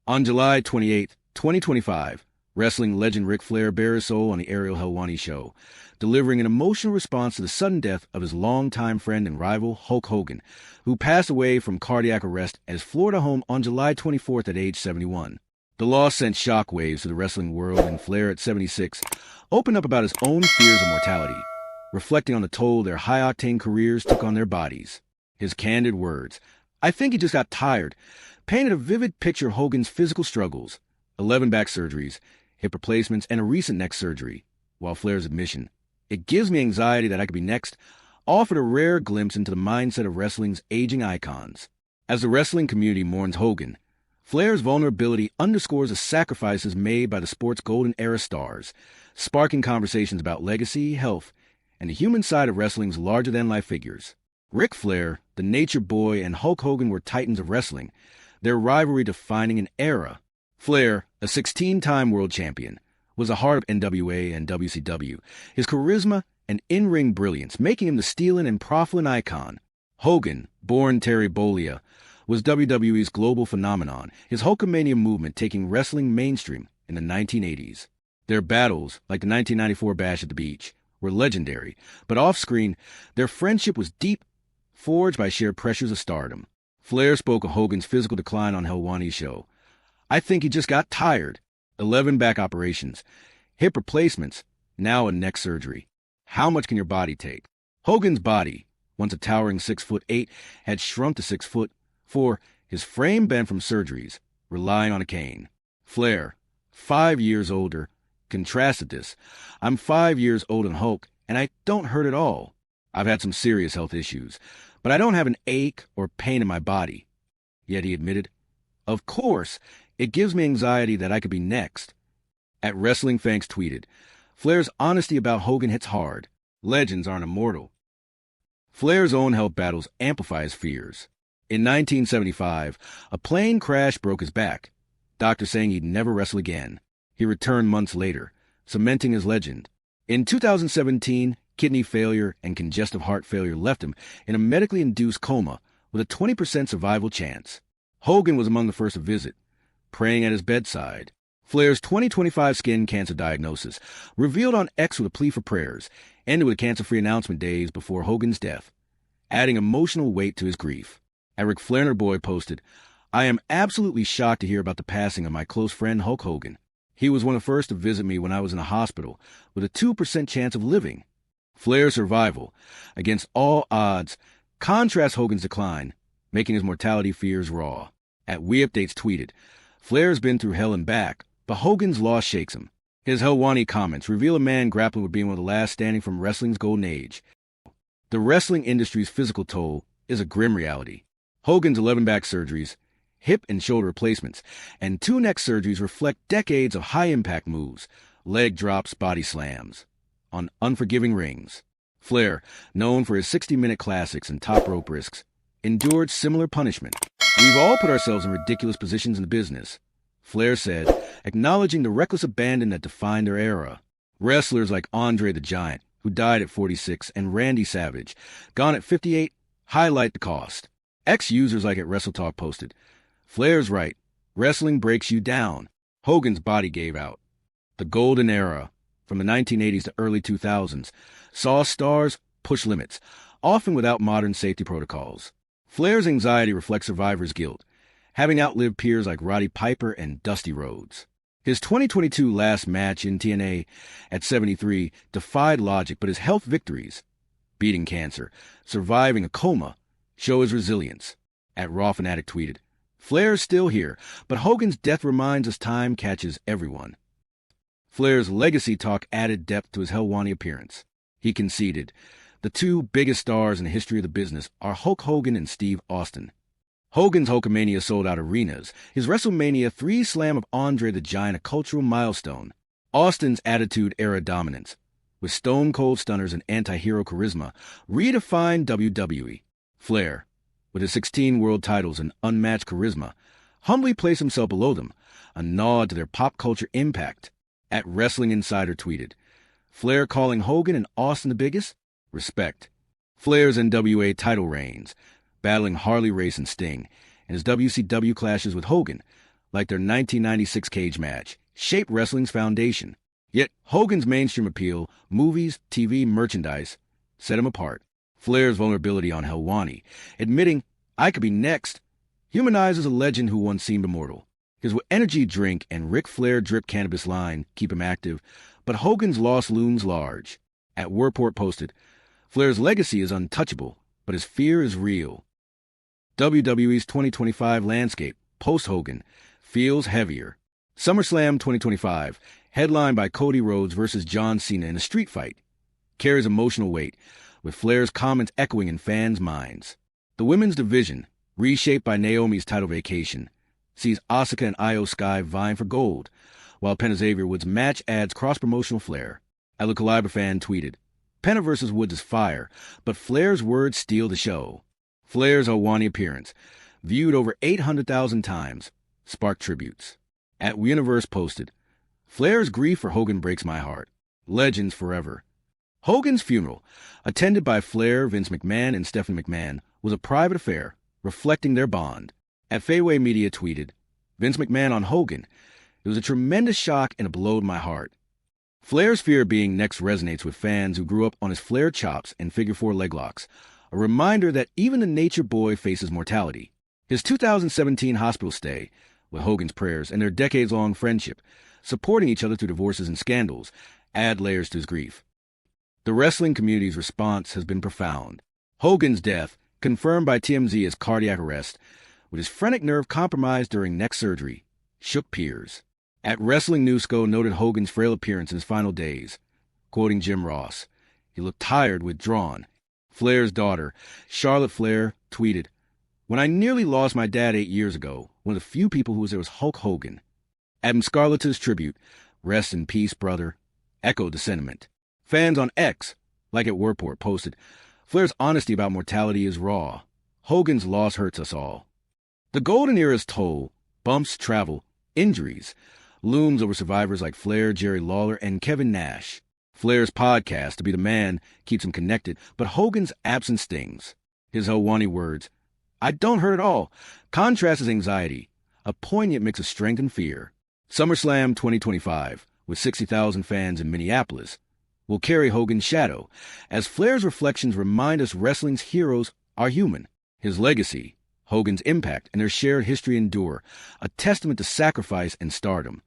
On July 28, 2025, wrestling legend Ric Flair bare his soul on the Ariel Helwani Show, delivering an emotional response to the sudden death of his longtime friend and rival, Hulk Hogan, who passed away from cardiac arrest at his Florida home on July 24th at age 71. The loss sent shockwaves to the wrestling world, and Flair, at 76, opened up about his own fears of mortality, reflecting on the toll their high-octane careers took on their bodies. His candid words, "I think he just got tired," painted a vivid picture of Hogan's physical struggles, 11 back surgeries, hip replacements, and a recent neck surgery, while Flair's admission, "It gives me anxiety that I could be next," offered a rare glimpse into the mindset of wrestling's aging icons. As the wrestling community mourns Hogan, Flair's vulnerability underscores the sacrifices made by the sport's golden era stars, sparking conversations about legacy, health, and the human side of wrestling's larger-than-life figures. Ric Flair, the Nature Boy, and Hulk Hogan were titans of wrestling, their rivalry defining an era. Flair, a 16-time world champion, was the heart of NWA and WCW, his charisma and in-ring brilliance making him the stealing and profligate icon. Hogan, born Terry Bollea, was WWE's global phenomenon, his Hulkamania movement taking wrestling mainstream in the 1980s. Their battles, like the 1994 Bash at the Beach, were legendary, but off-screen, their friendship was deep, forged by shared pressures of stardom. Flair spoke of Hogan's physical decline on Helwani's show. "I think he just got tired. 11 back operations, hip replacements, now a neck surgery. How much can your body take?" Hogan's body, once a towering 6'8", had shrunk to 6'4", his frame bent from surgeries, relying on a cane. Flair, 5 years older, contrasted this. "I'm 5 years older than Hulk, and I don't hurt at all. I've had some serious health issues, but I don't have an ache or pain in my body." Yet he admitted, "Of course, it gives me anxiety that I could be next." At Wrestling Fangs tweeted, "Flair's honesty about Hogan hits hard. Legends aren't immortal." Flair's own health battles amplify his fears. In 1975, a plane crash broke his back, doctors saying he'd never wrestle again. He returned months later, cementing his legend. In 2017, kidney failure and congestive heart failure left him in a medically induced coma with a 20% survival chance. Hogan was among the first to visit, praying at his bedside. Flair's 2025 skin cancer diagnosis, revealed on X with a plea for prayers, ended with cancer-free announcement days before Hogan's death, adding emotional weight to his grief. At Ric Flair Boy posted, "I am absolutely shocked to hear about the passing of my close friend Hulk Hogan. He was one of the first to visit me when I was in a hospital with a 2% chance of living." Flair's survival, against all odds, contrasts Hogan's decline, making his mortality fears raw. At We Updates tweeted, "Flair's been through hell and back, but Hogan's loss shakes him." His Helwani comments reveal a man grappling with being one of the last standing from wrestling's golden age. The wrestling industry's physical toll is a grim reality. Hogan's 11 back surgeries, hip and shoulder replacements, and 2 neck surgeries reflect decades of high-impact moves, leg drops, body slams, on unforgiving rings. Flair, known for his 60-minute classics and top rope risks, endured similar punishment. "We've all put ourselves in ridiculous positions in the business," Flair said, acknowledging the reckless abandon that defined their era. Wrestlers like Andre the Giant, who died at 46, and Randy Savage, gone at 58, highlight the cost. Ex-users like at WrestleTalk posted, "Flair's right. Wrestling breaks you down. Hogan's body gave out." The golden era, from the 1980s to early 2000s, saw stars push limits, often without modern safety protocols. Flair's anxiety reflects survivor's guilt, having outlived peers like Roddy Piper and Dusty Rhodes. His 2022 last match in TNA at 73 defied logic, but his health victories, beating cancer, surviving a coma, show his resilience. At Raw Fanatic tweeted, "Flair's still here, but Hogan's death reminds us time catches everyone." Flair's legacy talk added depth to his Helwani appearance. He conceded, "The 2 biggest stars in the history of the business are Hulk Hogan and Steve Austin." Hogan's Hulkamania sold out arenas, his WrestleMania 3 slam of Andre the Giant a cultural milestone. Austin's Attitude Era dominance, with stone-cold stunners and anti-hero charisma, redefined WWE. Flair, with his 16 world titles and unmatched charisma, humbly placed himself below them, a nod to their pop culture impact. At Wrestling Insider tweeted, "Flair calling Hogan and Austin the biggest? Respect." Flair's NWA title reigns, battling Harley Race and Sting, and his WCW clashes with Hogan, like their 1996 cage match, shaped wrestling's foundation. Yet Hogan's mainstream appeal, movies, TV, merchandise, set him apart. Flair's vulnerability on Helwani, admitting, "I could be next," humanizes a legend who once seemed immortal. His energy drink and Ric Flair drip cannabis line keep him active, but Hogan's loss looms large. At Warport posted, "Flair's legacy is untouchable, but his fear is real." WWE's 2025 landscape, post-Hogan, feels heavier. SummerSlam 2025, headlined by Cody Rhodes versus John Cena in a street fight, carries emotional weight, with Flair's comments echoing in fans' minds. The women's division, reshaped by Naomi's title vacation, sees Asuka and Io Sky vying for gold, while Penta Xavier Woods' match adds cross-promotional flair. A Caliber fan tweeted, "Penta versus Woods is fire, but Flair's words steal the show." Flair's Helwani appearance, viewed over 800,000 times, sparked tributes. At Universe posted, "Flair's grief for Hogan breaks my heart. Legends forever." Hogan's funeral, attended by Flair, Vince McMahon, and Stephanie McMahon, was a private affair, reflecting their bond. At Fadeaway Media tweeted, "Vince McMahon on Hogan. It was a tremendous shock and it blowed my heart." Flair's fear of being next resonates with fans who grew up on his Flair chops and figure four leg locks, a reminder that even the nature boy faces mortality. His 2017 hospital stay, with Hogan's prayers and their decades-long friendship, supporting each other through divorces and scandals, add layers to his grief. The wrestling community's response has been profound. Hogan's death, confirmed by TMZ as cardiac arrest, with his phrenic nerve compromised during neck surgery, shook peers. At Wrestling Newsco noted Hogan's frail appearance in his final days, quoting Jim Ross, "He looked tired, withdrawn." Flair's daughter, Charlotte Flair, tweeted, "When I nearly lost my dad 8 years ago, one of the few people who was there was Hulk Hogan." Adam Scarlett's tribute, "Rest in peace, brother," echoed the sentiment. Fans on X, like at Warport, posted, "Flair's honesty about mortality is raw. Hogan's loss hurts us all." The golden era's toll, bumps, travel, injuries, looms over survivors like Flair, Jerry Lawler, and Kevin Nash. Flair's podcast, To Be the Man, keeps him connected, but Hogan's absence stings. His Helwani words, "I don't hurt at all," contrasts his anxiety, a poignant mix of strength and fear. SummerSlam 2025, with 60,000 fans in Minneapolis, will carry Hogan's shadow, as Flair's reflections remind us wrestling's heroes are human. His legacy, Hogan's impact, and their shared history endure, a testament to sacrifice and stardom.